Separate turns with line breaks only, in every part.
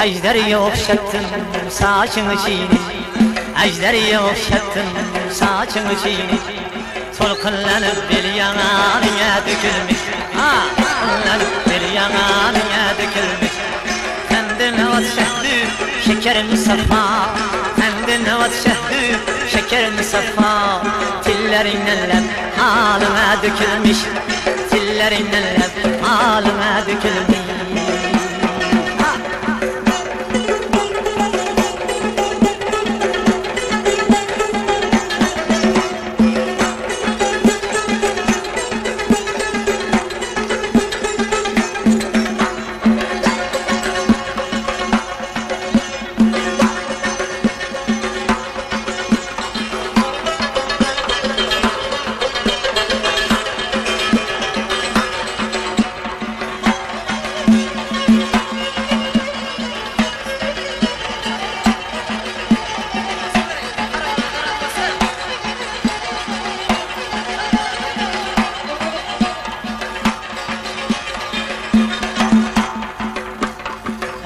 Ejderiye okşattın saçını çiğni, ejderiye okşattın saçını çiğni. Solkınlanıp bir yanağına dökülmüş, solkınlanıp bir yanağına dökülmüş. Kendine vat şehri, şekerim safa, kendine vat şehri, şekerim safa. Tillerinle leb halıma dökülmüş, tillerinle leb halıma dökülmüş.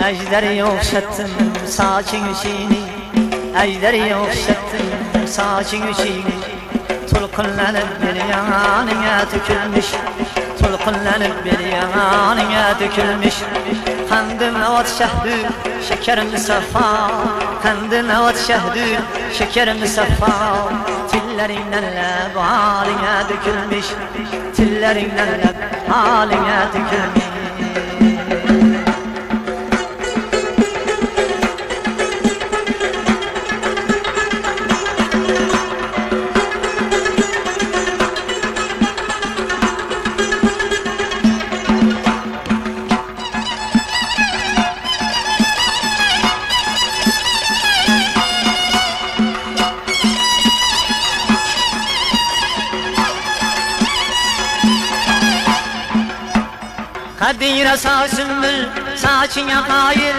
Ejderiye okşattım saçın içini, ejderiye okşattım saçın içini. Tulkunlanıp bir yanağına dökülmüş, tulkunlanıp bir yanağına dökülmüş. Kandime vat şehri, şekerim safa, kandime vat şehri, şekerim safa. Tillerinle leb haline dökülmüş, tillerinle leb haline dökülmüş. Kadire sağ sümbül saçına hayır,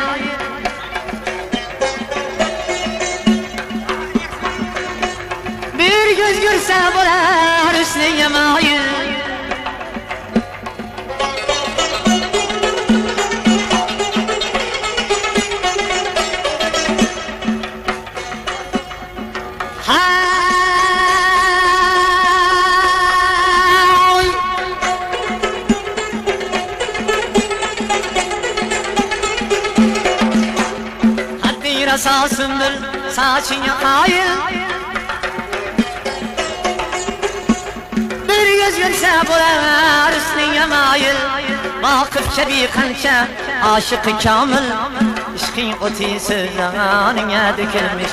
bir göz görse bular üstüne mayır. Sağsındır saçına hayır, bir göz görse bular üstüne mayır. Vakıfça bir kança aşık-ı kamil, işkin oti sözlerine dökülmüş.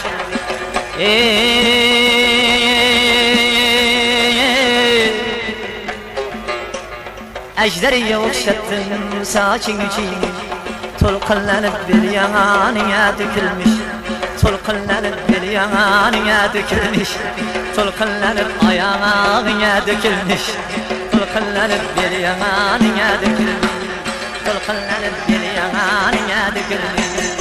Ejderiye okşattın saçın içini, tulkunlanıp bir yanağına dökülmüş, tulkunlanıp bir yanağına dökülmüş, tulkunlanıp ayağına dökülmüş, tulkunlanıp bir yanağına dökülmüş, tulkunlanıp bir yanağına dökülmüş.